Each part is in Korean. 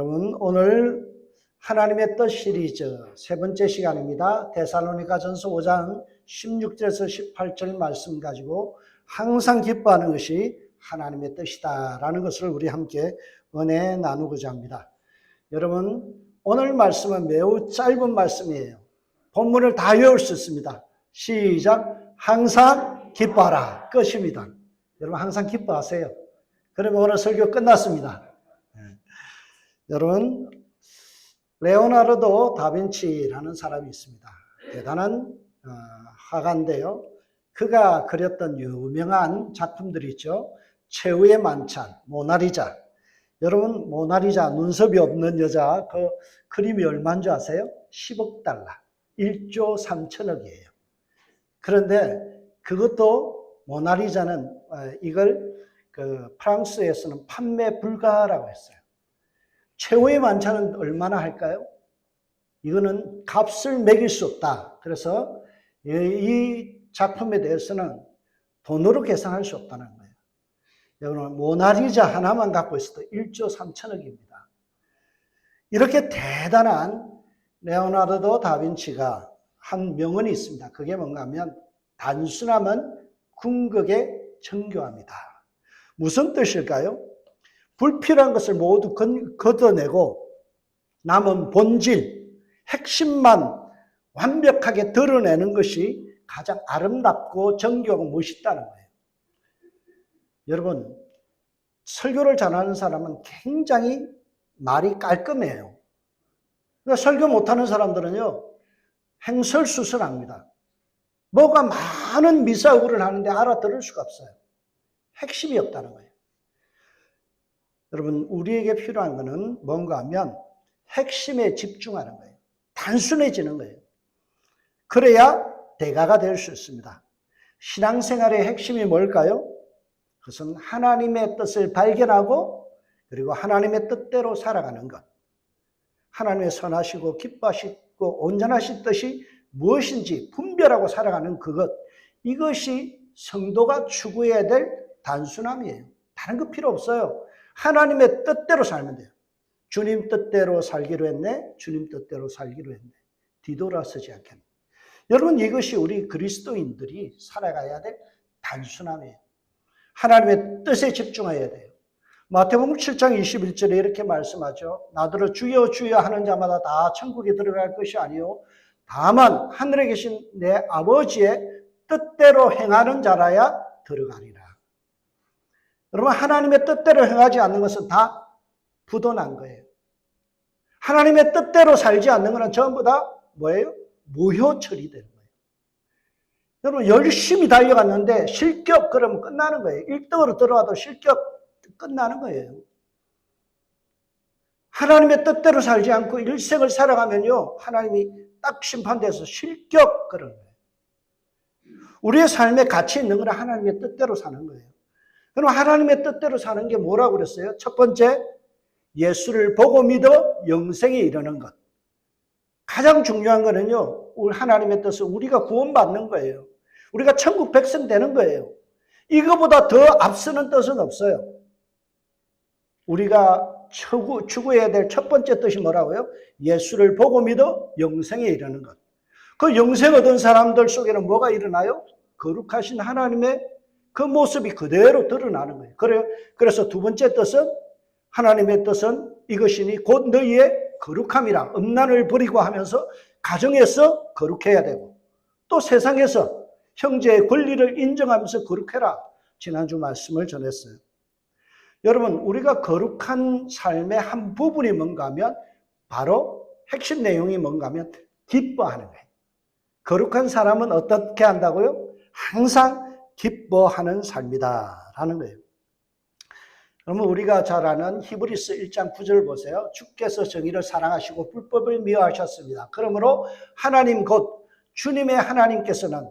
여러분, 오늘 하나님의 뜻 시리즈 세 번째 시간입니다. 데살로니가전서 5장 16절에서 18절 말씀 가지고 항상 기뻐하는 것이 하나님의 뜻이다라는 것을 우리 함께 은혜 나누고자 합니다. 여러분, 오늘 말씀은 매우 짧은 말씀이에요. 본문을 다 외울 수 있습니다. 시작! 항상 기뻐하라. 끝입니다. 여러분, 항상 기뻐하세요. 그러면 오늘 설교 끝났습니다. 여러분, 레오나르도 다빈치라는 사람이 있습니다. 대단한 화가인데요. 그가 그렸던 유명한 작품들이 있죠. 최후의 만찬, 모나리자. 여러분, 모나리자, 눈썹이 없는 여자, 그 그림이 얼마인 줄 아세요? 10억 달러, 1조 3천억이에요. 그런데 그것도 모나리자는 이걸 프랑스에서는 판매 불가라고 했어요. 최후의 만찬은 얼마나 할까요? 이거는 값을 매길 수 없다. 그래서 이 작품에 대해서는 돈으로 계산할 수 없다는 거예요. 여러분, 모나리자 하나만 갖고 있어도 1조 3천억입니다. 이렇게 대단한 레오나르도 다빈치가 한 명언이 있습니다. 그게 뭔가 하면 단순함은 궁극의 정교합니다. 무슨 뜻일까요? 불필요한 것을 모두 걷어내고 남은 본질, 핵심만 완벽하게 드러내는 것이 가장 아름답고 정교하고 멋있다는 거예요. 여러분, 설교를 잘하는 사람은 굉장히 말이 깔끔해요. 그러니까 설교 못하는 사람들은요, 횡설수설합니다. 뭐가 많은 미사구를 하는데 알아들을 수가 없어요. 핵심이 없다는 거예요. 여러분, 우리에게 필요한 것은 뭔가 하면 핵심에 집중하는 거예요. 단순해지는 거예요. 그래야 대가가 될 수 있습니다. 신앙생활의 핵심이 뭘까요? 그것은 하나님의 뜻을 발견하고 그리고 하나님의 뜻대로 살아가는 것. 하나님의 선하시고 기뻐하시고 온전하신 뜻이 무엇인지 분별하고 살아가는 그것. 이것이 성도가 추구해야 될 단순함이에요. 다른 거 필요 없어요. 하나님의 뜻대로 살면 돼요. 주님 뜻대로 살기로 했네. 주님 뜻대로 살기로 했네. 뒤돌아서지 않겠네. 여러분, 이것이 우리 그리스도인들이 살아가야 될 단순함이에요. 하나님의 뜻에 집중해야 돼요. 마태복음 7장 21절에 이렇게 말씀하죠. 나더러 주여 주여 하는 자마다 다 천국에 들어갈 것이 아니요 다만 하늘에 계신 내 아버지의 뜻대로 행하는 자라야 들어가리라. 여러분, 하나님의 뜻대로 행하지 않는 것은 다 부도난 거예요. 하나님의 뜻대로 살지 않는 것은 전부 다 뭐예요? 무효 처리되는 거예요. 여러분, 열심히 달려갔는데 실격 그러면 끝나는 거예요. 1등으로 들어와도 실격 끝나는 거예요. 하나님의 뜻대로 살지 않고 일생을 살아가면요, 하나님이 딱 심판돼서 실격 그러는 거예요. 우리의 삶에 가치 있는 건 하나님의 뜻대로 사는 거예요. 그럼 하나님의 뜻대로 사는 게 뭐라고 그랬어요? 첫 번째, 예수를 보고 믿어 영생에 이르는 것. 가장 중요한 거는요, 우리 하나님의 뜻은 우리가 구원받는 거예요. 우리가 천국 백성 되는 거예요. 이거보다 더 앞서는 뜻은 없어요. 우리가 추구해야 될 첫 번째 뜻이 뭐라고요? 예수를 보고 믿어 영생에 이르는 것. 그 영생 얻은 사람들 속에는 뭐가 일어나요? 거룩하신 하나님의 그 모습이 그대로 드러나는 거예요. 그래서 두 번째 뜻은 하나님의 뜻은 이것이니 곧 너희의 거룩함이라. 음란을 버리고 하면서 가정에서 거룩해야 되고 또 세상에서 형제의 권리를 인정하면서 거룩해라. 지난주 말씀을 전했어요. 여러분, 우리가 거룩한 삶의 한 부분이 뭔가 하면 바로 핵심 내용이 뭔가 하면 기뻐하는 거예요. 거룩한 사람은 어떻게 한다고요? 항상 기뻐하는 삶이다 라는 거예요. 그러면 우리가 잘 아는 히브리서 1장 9절 보세요. 주께서 정의를 사랑하시고 불법을 미워하셨습니다. 그러므로 하나님 곧 주님의 하나님께서는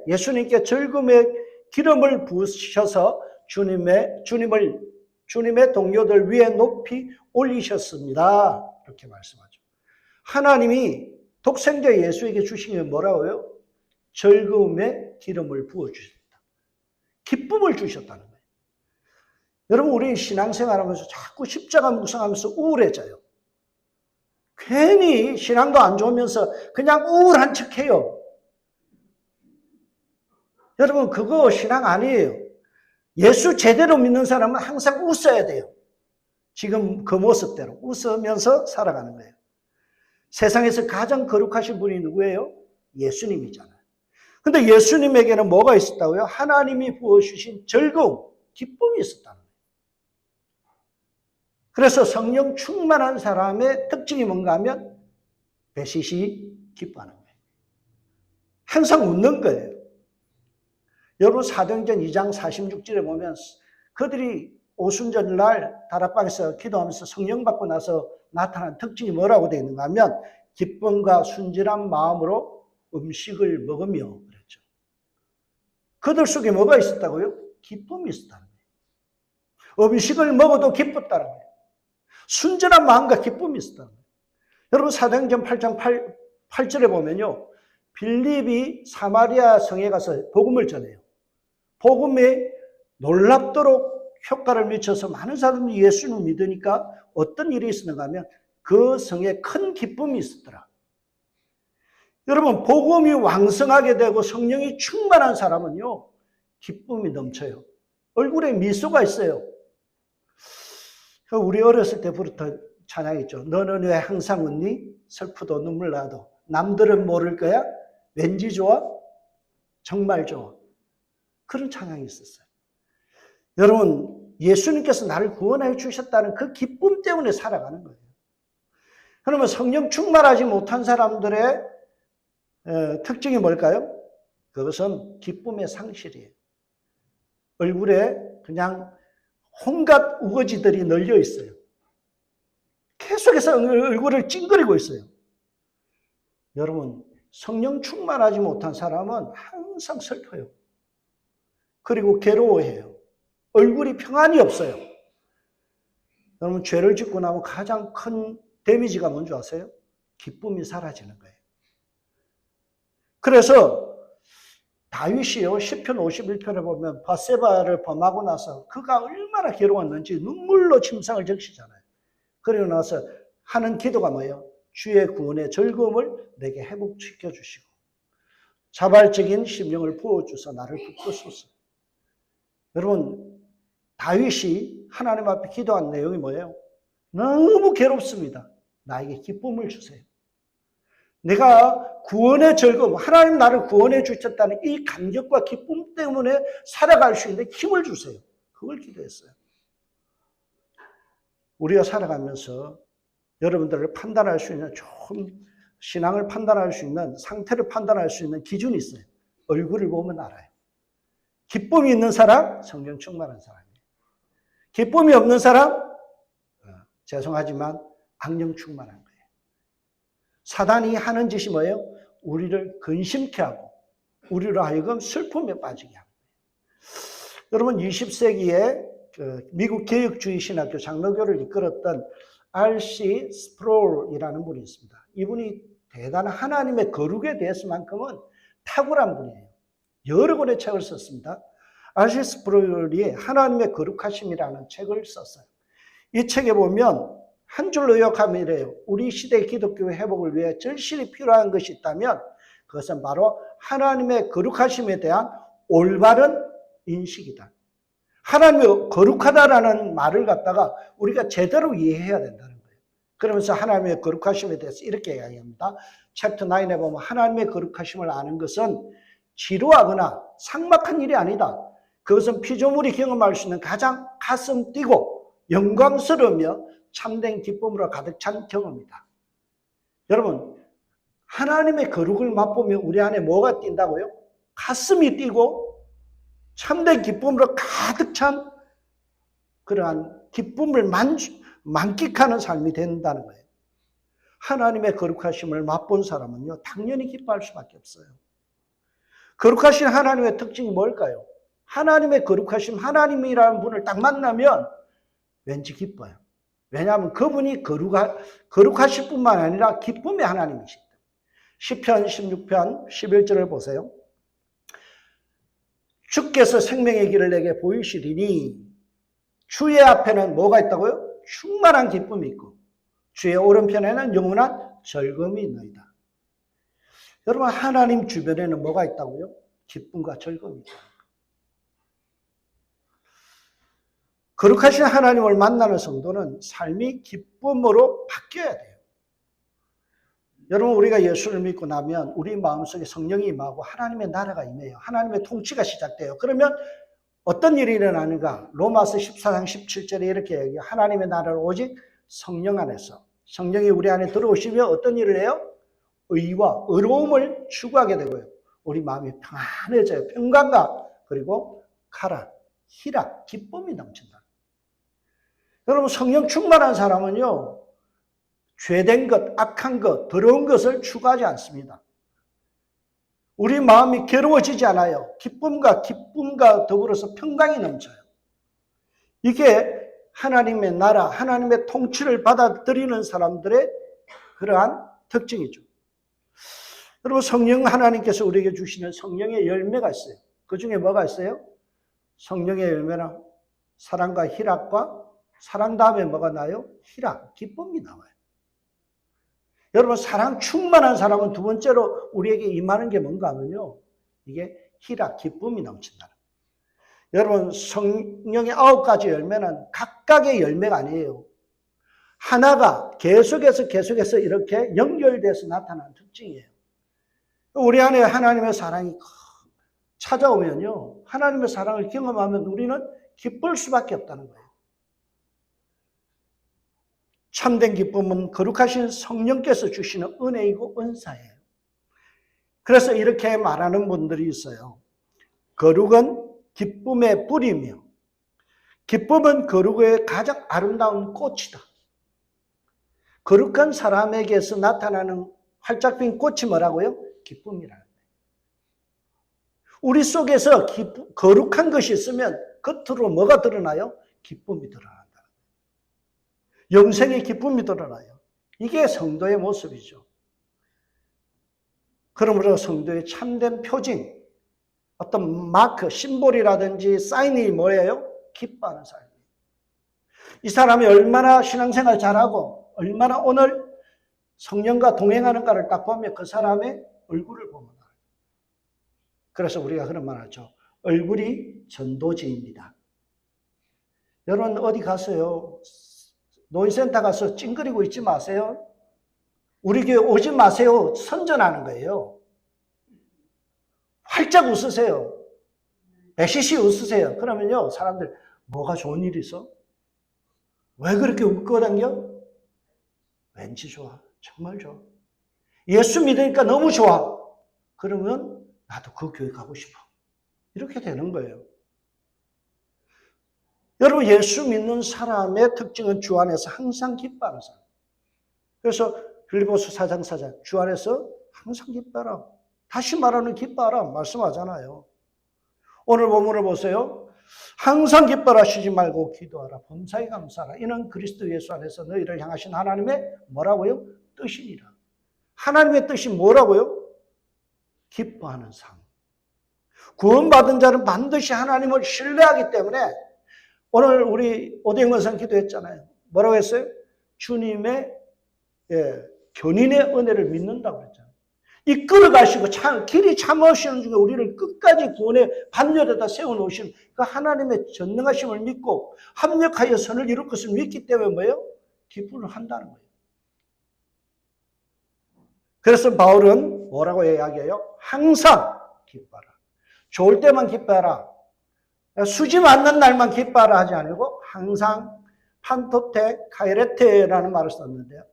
예수님께 즐거움의 기름을 부으셔서 주님의 동료들 위에 높이 올리셨습니다. 이렇게 말씀하죠. 하나님이 독생자 예수에게 주신 게 뭐라고요? 즐거움의 기름을 부어주셨다. 기쁨을 주셨다는 거예요. 여러분, 우리 신앙생활하면서 자꾸 십자가 묵상하면서 우울해져요. 괜히 신앙도 안 좋으면서 그냥 우울한 척해요. 여러분, 그거 신앙 아니에요. 예수 제대로 믿는 사람은 항상 웃어야 돼요. 지금 그 모습대로 웃으면서 살아가는 거예요. 세상에서 가장 거룩하신 분이 누구예요? 예수님이잖아요. 근데 예수님에게는 뭐가 있었다고요? 하나님이 부어주신 즐거움, 기쁨이 있었다는 거예요. 그래서 성령 충만한 사람의 특징이 뭔가 하면 배시시 기뻐하는 거예요. 항상 웃는 거예요. 여러분, 사도행전 2장 46절에 보면 그들이 오순절날 다락방에서 기도하면서 성령 받고 나서 나타난 특징이 뭐라고 되어 있는가 하면 기쁨과 순진한 마음으로 음식을 먹으며 그랬죠. 그들 속에 뭐가 있었다고요? 기쁨이 있었다는 거예요. 음식을 먹어도 기뻤다는 거예요. 순진한 마음과 기쁨이 있었다는 거예요. 여러분, 사도행전 8장 8절에 보면요, 빌립이 사마리아 성에 가서 복음을 전해요. 복음에 놀랍도록 효과를 미쳐서 많은 사람들이 예수를 믿으니까 어떤 일이 있었는가 하면 그 성에 큰 기쁨이 있었더라. 여러분, 복음이 왕성하게 되고 성령이 충만한 사람은요, 기쁨이 넘쳐요. 얼굴에 미소가 있어요. 우리 어렸을 때부터 찬양했죠. 너는 왜 항상 웃니? 슬프도 눈물 나도. 남들은 모를 거야? 왠지 좋아? 정말 좋아. 그런 찬양이 있었어요. 여러분, 예수님께서 나를 구원해 주셨다는 그 기쁨 때문에 살아가는 거예요. 그러면 성령 충만하지 못한 사람들의 특징이 뭘까요? 그것은 기쁨의 상실이에요. 얼굴에 그냥 온갖 우거지들이 널려 있어요. 계속해서 얼굴을 찡그리고 있어요. 여러분, 성령 충만하지 못한 사람은 항상 슬퍼요. 그리고 괴로워해요. 얼굴이 평안이 없어요. 여러분, 죄를 짓고 나면 가장 큰 데미지가 뭔지 아세요? 기쁨이 사라지는 거예요. 그래서 다윗이요, 시편 51편에 보면 밧세바를 범하고 나서 그가 얼마나 괴로웠는지 눈물로 침상을 적시잖아요. 그리고 나서 하는 기도가 뭐예요? 주의 구원의 즐거움을 내게 회복시켜 주시고 자발적인 심령을 부어주사 나를 붙드소서. 여러분, 다윗이 하나님 앞에 기도한 내용이 뭐예요? 너무 괴롭습니다. 나에게 기쁨을 주세요. 내가 구원의 즐거움, 하나님 나를 구원해 주셨다는 이 감격과 기쁨 때문에 살아갈 수 있는 힘을 주세요. 그걸 기도했어요. 우리가 살아가면서 여러분들을 판단할 수 있는 좋은 신앙을 판단할 수 있는 상태를 판단할 수 있는 기준이 있어요. 얼굴을 보면 알아요. 기쁨이 있는 사람, 성령 충만한 사람이에요. 기쁨이 없는 사람, 죄송하지만 악령 충만한 거예요. 사단이 하는 짓이 뭐예요? 우리를 근심케 하고 우리로 하여금 슬픔에 빠지게 합니다. 여러분, 20세기에 미국 개혁주의 신학교 장로교를 이끌었던 R.C. 스프롤이라는 분이 있습니다. 이분이 대단한 하나님의 거룩에 대해서만큼은 탁월한 분이에요. 여러 권의 책을 썼습니다. R.C. 스프롤이 하나님의 거룩하심이라는 책을 썼어요. 이 책에 보면 한 줄로 요약하면 이래요. 우리 시대의 기독교의 회복을 위해 절실히 필요한 것이 있다면 그것은 바로 하나님의 거룩하심에 대한 올바른 인식이다. 하나님이 거룩하다라는 말을 갖다가 우리가 제대로 이해해야 된다는 거예요. 그러면서 하나님의 거룩하심에 대해서 이렇게 이야기합니다. 챕터 9에 보면 하나님의 거룩하심을 아는 것은 지루하거나 삭막한 일이 아니다. 그것은 피조물이 경험할 수 있는 가장 가슴 뛰고 영광스러우며 참된 기쁨으로 가득 찬 경험이다. 여러분, 하나님의 거룩을 맛보면 우리 안에 뭐가 뛴다고요? 가슴이 뛰고 참된 기쁨으로 가득 찬 그러한 기쁨을 만끽하는 삶이 된다는 거예요. 하나님의 거룩하심을 맛본 사람은요, 당연히 기뻐할 수밖에 없어요. 거룩하신 하나님의 특징이 뭘까요? 하나님의 거룩하심, 하나님이라는 분을 딱 만나면 왠지 기뻐요. 왜냐하면 그분이 거룩하실 뿐만 아니라 기쁨의 하나님이시다. 시편 16편 11절을 보세요. 주께서 생명의 길을 내게 보이시리니 주의 앞에는 뭐가 있다고요? 충만한 기쁨이 있고 주의 오른편에는 영원한 즐거움이 있나이다. 여러분, 하나님 주변에는 뭐가 있다고요? 기쁨과 즐거움이 있다. 거룩하신 하나님을 만나는 성도는 삶이 기쁨으로 바뀌어야 돼요. 여러분, 우리가 예수를 믿고 나면 우리 마음속에 성령이 임하고 하나님의 나라가 임해요. 하나님의 통치가 시작돼요. 그러면 어떤 일이 일어나는가? 로마서 14장 17절에 이렇게 얘기해요. 하나님의 나라를 오직 성령 안에서, 성령이 우리 안에 들어오시면 어떤 일을 해요? 의와 의로움을 추구하게 되고요. 우리 마음이 평안해져요. 평강과 그리고 카라, 희락, 기쁨이 넘친다. 여러분, 성령 충만한 사람은요, 죄된 것, 악한 것, 더러운 것을 추구하지 않습니다. 우리 마음이 괴로워지지 않아요. 기쁨과 더불어서 평강이 넘쳐요. 이게 하나님의 나라, 하나님의 통치를 받아들이는 사람들의 그러한 특징이죠. 여러분, 성령 하나님께서 우리에게 주시는 성령의 열매가 있어요. 그 중에 뭐가 있어요? 성령의 열매는 사랑과 희락과 사랑 다음에 뭐가 나요? 희락, 기쁨이 나와요. 여러분, 사랑 충만한 사람은 두 번째로 우리에게 임하는 게 뭔가 하면요, 이게 희락, 기쁨이 넘친다. 여러분, 성령의 9가지 열매는 각각의 열매가 아니에요. 하나가 계속해서 이렇게 연결돼서 나타나는 특징이에요. 우리 안에 하나님의 사랑이 찾아오면요, 하나님의 사랑을 경험하면 우리는 기쁠 수밖에 없다는 거예요. 참된 기쁨은 거룩하신 성령께서 주시는 은혜이고 은사예요. 그래서 이렇게 말하는 분들이 있어요. 거룩은 기쁨의 뿌리며 기쁨은 거룩의 가장 아름다운 꽃이다. 거룩한 사람에게서 나타나는 활짝 핀 꽃이 뭐라고요? 기쁨이라는 거예요. 우리 속에서 거룩한 것이 있으면 겉으로 뭐가 드러나요? 기쁨이 드러난다. 영생의 기쁨이 드러나요. 이게 성도의 모습이죠. 그러므로 성도의 참된 표징, 어떤 마크, 심볼이라든지 사인이 뭐예요? 기뻐하는 삶이에요. 이 사람이 얼마나 신앙생활 잘하고 얼마나 오늘 성령과 동행하는가를 딱 보면 그 사람의 얼굴을 보면 알아요. 그래서 우리가 그런 말 하죠. 얼굴이 전도지입니다. 여러분, 어디 가서요, 노인센터 가서 찡그리고 있지 마세요. 우리 교회 오지 마세요. 선전하는 거예요. 활짝 웃으세요. 배시시 웃으세요. 그러면요, 사람들 뭐가 좋은 일이 있어? 왜 그렇게 웃고 다녀? 왠지 좋아. 정말 좋아. 예수 믿으니까 너무 좋아. 그러면 나도 그 교회 가고 싶어. 이렇게 되는 거예요. 여러분, 예수 믿는 사람의 특징은 주 안에서 항상 기뻐하는 사람. 그래서 빌립보서 4장 4절, 주 안에서 항상 기뻐하라. 다시 말하는 기뻐하라 말씀하잖아요. 오늘 본문을 보세요. 항상 기뻐라, 쉬지 말고 기도하라, 범사에 감사하라. 이는 그리스도 예수 안에서 너희를 향하신 하나님의 뭐라고요? 뜻이니라. 하나님의 뜻이 뭐라고요? 기뻐하는 삶. 구원받은 자는 반드시 하나님을 신뢰하기 때문에 오늘 우리 오대영 원상 기도했잖아요. 뭐라고 했어요? 주님의 견인의 은혜를 믿는다고 그랬잖아요. 이끌어 가시고 길이 참으시는 중에 우리를 끝까지 구원의 반열에다 세워놓으신 그 하나님의 전능하심을 믿고 합력하여 선을 이룰 것을 믿기 때문에 뭐예요? 기쁨을 한다는 거예요. 그래서 바울은 뭐라고 이야기해요? 항상 기뻐하라. 좋을 때만 기뻐하라. 수지 맞는 날만 기뻐하라 하지 아니고 항상 판토테 카이레테라는 말을 썼는데요.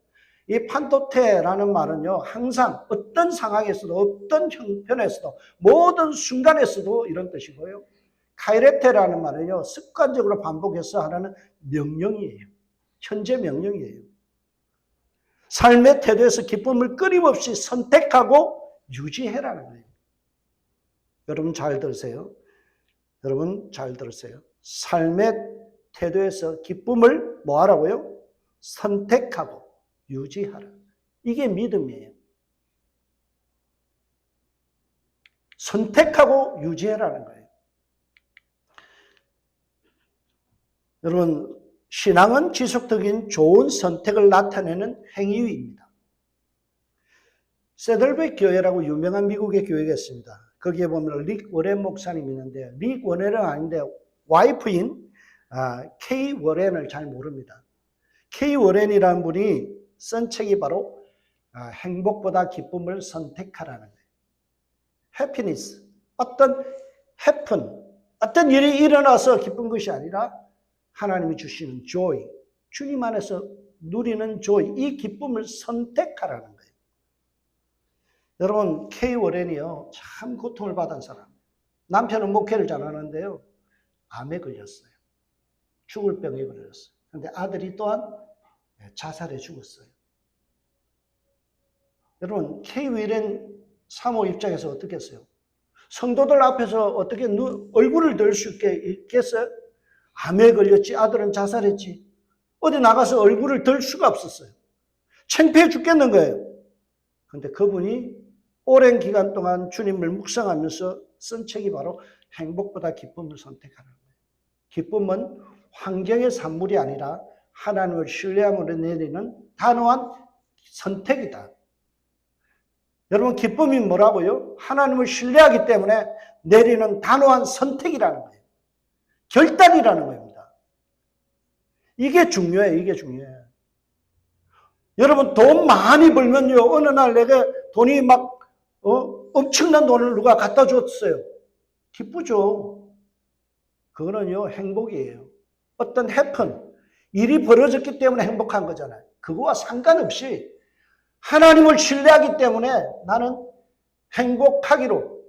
이 판토테라는 말은요, 항상 어떤 상황에서도 어떤 형편에서도 모든 순간에서도 이런 뜻이고요. 카이레테라는 말은요, 습관적으로 반복해서 하라는 명령이에요. 현재 명령이에요. 삶의 태도에서 기쁨을 끊임없이 선택하고 유지해라는 거예요. 여러분 잘 들으세요. 여러분 잘 들으세요. 삶의 태도에서 기쁨을 뭐 하라고요? 선택하고 유지하라. 이게 믿음이에요. 선택하고 유지하라는 거예요. 여러분, 신앙은 지속적인 좋은 선택을 나타내는 행위입니다. 세들백 교회라고 유명한 미국의 교회가 있습니다. 거기에 보면 릭 워렌 목사님이 있는데, 릭 워렌은 아닌데 와이프인 케이 워렌을 잘 모릅니다. 케이 워렌이라는 분이 쓴 책이 바로 행복보다 기쁨을 선택하라는 거예요. 해피니스, 어떤 어떤 일이 일어나서 기쁜 것이 아니라 하나님이 주시는 joy, 주님 안에서 누리는 joy, 이 기쁨을 선택하라는 거예요. 여러분, 케이 워렌이요, 참 고통을 받은 사람. 남편은 목회를 잘하는데요, 암에 걸렸어요. 죽을 병에 걸렸어요. 그런데 아들이 또한 자살해 죽었어요. 여러분, 케이 워렌 사모 입장에서 어떻게 했어요? 성도들 앞에서 어떻게 얼굴을 들 수 있겠어요? 암에 걸렸지, 아들은 자살했지. 어디 나가서 얼굴을 들 수가 없었어요. 창피해 죽겠는 거예요. 그런데 그분이 오랜 기간 동안 주님을 묵상하면서 쓴 책이 바로 행복보다 기쁨을 선택하는 거예요. 기쁨은 환경의 산물이 아니라 하나님을 신뢰함으로 내리는 단호한 선택이다. 여러분, 기쁨이 뭐라고요? 하나님을 신뢰하기 때문에 내리는 단호한 선택이라는 거예요. 결단이라는 겁니다. 이게 중요해요. 이게 중요해요. 여러분, 돈 많이 벌면요, 어느 날 내가 돈이 막 엄청난 돈을 누가 갖다 줬어요. 기쁘죠. 그거는요, 행복이에요. 어떤 일이 벌어졌기 때문에 행복한 거잖아요. 그거와 상관없이 하나님을 신뢰하기 때문에 나는 행복하기로,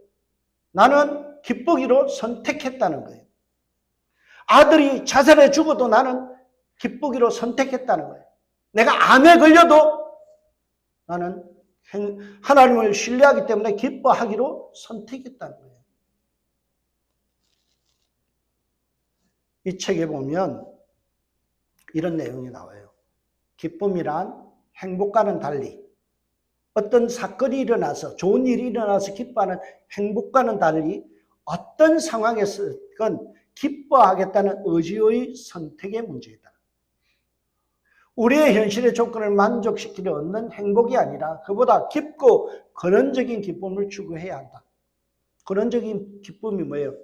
나는 기쁘기로 선택했다는 거예요. 아들이 자살해 죽어도 나는 기쁘기로 선택했다는 거예요. 내가 암에 걸려도 나는 하나님을 신뢰하기 때문에 기뻐하기로 선택했다는 거예요. 이 책에 보면 이런 내용이 나와요. 기쁨이란 행복과는 달리, 어떤 사건이 일어나서, 좋은 일이 일어나서 기뻐하는 행복과는 달리 어떤 상황에서건 기뻐하겠다는 의지의 선택의 문제이다. 우리의 현실의 조건을 만족시키려 얻는 행복이 아니라 그보다 깊고 근원적인 기쁨을 추구해야 한다. 근원적인 기쁨이 뭐예요?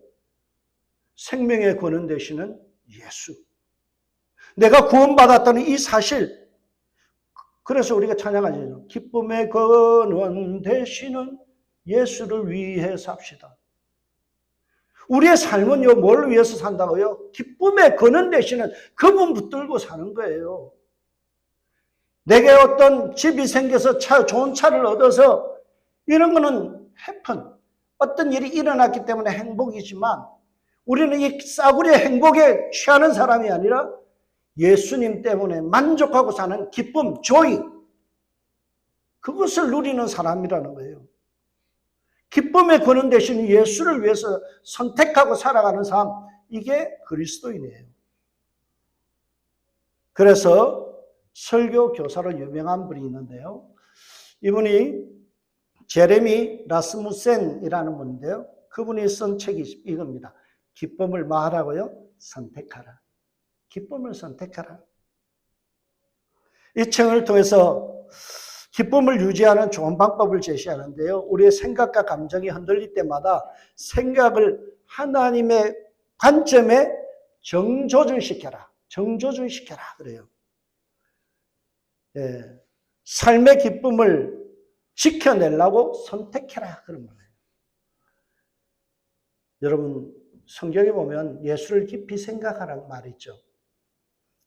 생명의 근원 되시는 예수. 내가 구원받았다는 이 사실. 그래서 우리가 찬양하죠. 기쁨의 근원 되시는 예수를 위해 삽시다. 우리의 삶은요, 뭘 위해서 산다고요? 기쁨의 근원 되시는 그분 붙들고 사는 거예요. 내게 어떤 집이 생겨서 좋은 차를 얻어서 이런 거는 어떤 일이 일어났기 때문에 행복이지만 우리는 이 싸구려의 행복에 취하는 사람이 아니라 예수님 때문에 만족하고 사는 기쁨, joy, 그것을 누리는 사람이라는 거예요. 기쁨의 근원 되신 예수를 위해서 선택하고 살아가는 삶, 이게 그리스도인이에요. 그래서 설교 교사로 유명한 분이 있는데요. 이분이 제레미 라스무센이라는 분인데요. 그분이 쓴 책이 이겁니다. 기쁨을 말하고요, 선택하라. 기쁨을 선택하라. 이 책을 통해서 기쁨을 유지하는 좋은 방법을 제시하는데요. 우리의 생각과 감정이 흔들릴 때마다 생각을 하나님의 관점에 정조준시켜라. 정조준시켜라. 그래요. 예, 삶의 기쁨을 지켜내려고 선택해라. 그런 거예요. 여러분, 성경에 보면 예수를 깊이 생각하라는 말이 있죠.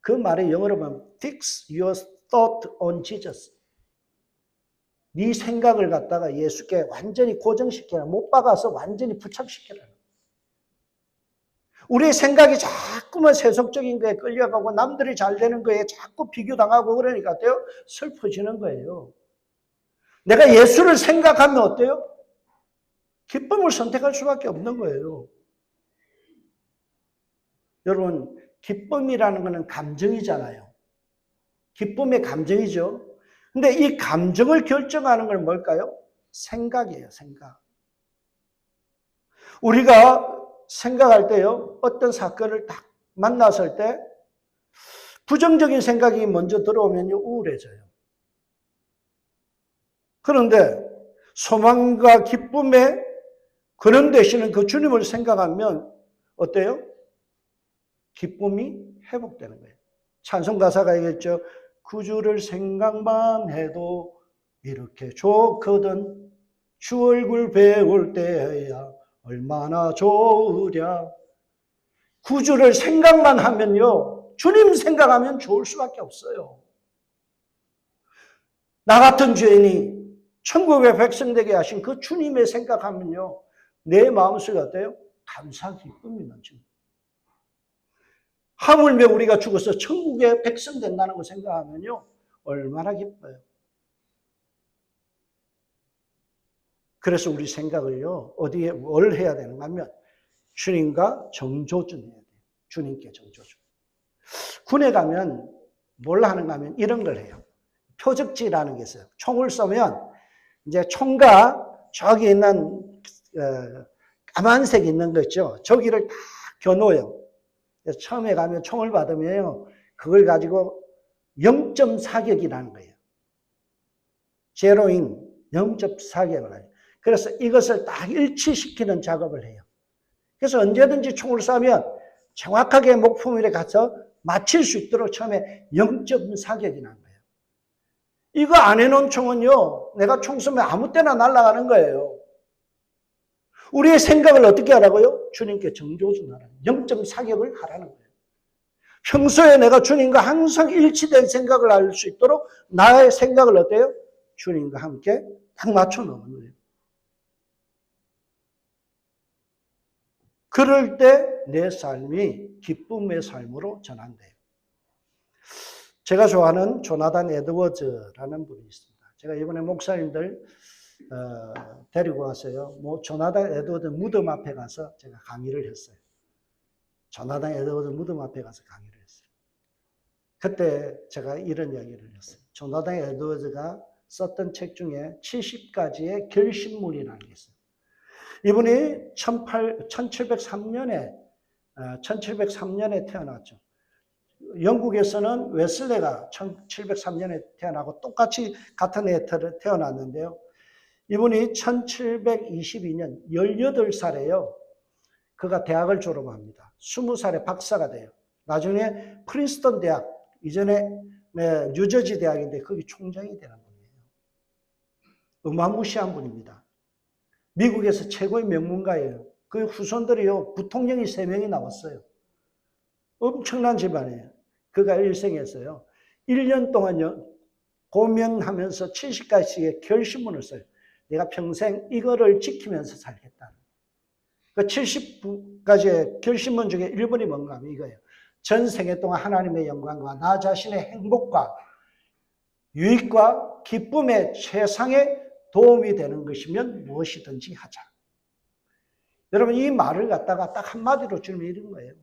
그 말의 영어로 보면 Fix your thought on Jesus. 네 생각을 갖다가 예수께 완전히 고정시켜라. 못 박아서 완전히 부착시켜라. 우리의 생각이 자꾸만 세속적인 거에 끌려가고 남들이 잘 되는 거에 자꾸 비교당하고 그러니까 어때요? 슬퍼지는 거예요. 내가 예수를 생각하면 어때요? 기쁨을 선택할 수밖에 없는 거예요. 여러분, 기쁨이라는 것은 감정이잖아요. 기쁨의 감정이죠. 근데 이 감정을 결정하는 건 뭘까요? 생각이에요, 생각. 우리가 생각할 때요, 어떤 사건을 딱 만났을 때 부정적인 생각이 먼저 들어오면요, 우울해져요. 그런데 소망과 기쁨의 근원 되시는 그 주님을 생각하면 어때요? 기쁨이 회복되는 거예요. 찬송 가사가 있겠죠. 구주를 생각만 해도 이렇게 좋거든. 주 얼굴 배울 때야 얼마나 좋으랴. 구주를 생각만 하면요, 주님 생각하면 좋을 수밖에 없어요. 나 같은 죄인이 천국의 백성 되게 하신 그 주님의 생각하면요, 내 마음속에 어때요? 감사 기쁨이 넘칩니다. 하물며 우리가 죽어서 천국의 백성 된다는 거 생각하면요, 얼마나 기뻐요. 그래서 우리 생각을요, 어디에 뭘 해야 되는가 하면 주님과 정조준 해야 돼요. 주님께 정조준. 군에 가면 뭘 하는가 하면 이런 걸 해요. 표적지라는 게 있어요. 총을 쏘면 이제 총과 저기 있는 까만색 있는 거 있죠. 저기를 다 겨누어요. 그래서 처음에 가면 총을 받으면요, 그걸 가지고 0.4격이라는 거예요. 제로인 0.4격을 해요. 그래서 이것을 딱 일치시키는 작업을 해요. 그래서 언제든지 총을 쏘면 정확하게 목표물에 가서 맞힐 수 있도록 처음에 0.4격이 난 거예요. 이거 안 해놓은 총은요, 내가 총 쏘면 아무 때나 날아가는 거예요. 우리의 생각을 어떻게 하라고요? 주님께 정조준하라는 0.4격을 하라는 거예요. 평소에 내가 주님과 항상 일치된 생각을 할 수 있도록 나의 생각을 어때요? 주님과 함께 딱 맞춰 놓는 거예요. 그럴 때 내 삶이 기쁨의 삶으로 전환돼요. 제가 좋아하는 조나단 에드워즈라는 분이 있습니다. 제가 이번에 목사님들 데리고 왔어요. 조나단 에드워즈 무덤 앞에 가서 제가 강의를 했어요. 조나단 에드워즈 무덤 앞에 가서 강의를 했어요. 그때 제가 이런 이야기를 했어요. 조나단 에드워즈가 썼던 책 중에 70가지의 결심문이라는 게 있어요. 이분이 1703년에 태어났죠. 영국에서는 웨슬레가 1703년에 태어나고 똑같이 같은 해에 태어났는데요. 이분이 1722년 18살에요. 그가 대학을 졸업합니다. 20살에 박사가 돼요. 나중에 프린스턴 대학, 이전에 뉴저지 대학인데 거기 총장이 되는 분이에요. 어마무시한 분입니다. 미국에서 최고의 명문가예요. 그 후손들이요, 부통령이 3명이 나왔어요. 엄청난 집안이에요. 그가 일생에서요, 1년 동안요, 고명하면서 70가지의 결심문을 써요. 내가 평생 이거를 지키면서 살겠다. 그 70가지의 결심문 중에 1번이 뭔가 하면 이거예요. 전생에 동안 하나님의 영광과 나 자신의 행복과 유익과 기쁨의 최상의 도움이 되는 것이면 무엇이든지 하자. 여러분, 이 말을 갖다가 딱 한마디로 주님이 이런 거예요.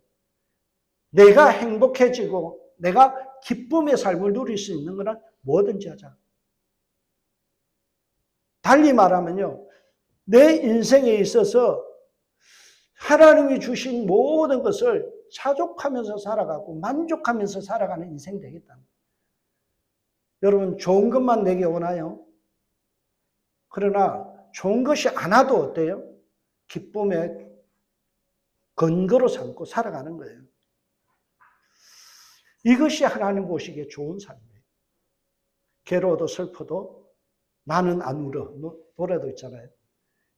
내가 행복해지고 내가 기쁨의 삶을 누릴 수 있는 거는 뭐든지 하자. 달리 말하면요, 내 인생에 있어서 하나님이 주신 모든 것을 차족하면서 살아가고 만족하면서 살아가는 인생이 되겠다. 여러분, 좋은 것만 내게 오나요? 그러나 좋은 것이 안 와도 어때요? 기쁨의 근거로 삼고 살아가는 거예요. 이것이 하나님 보시기에 좋은 삶이에요. 괴로워도 슬퍼도 나는 안 울어. 노래도 있잖아요.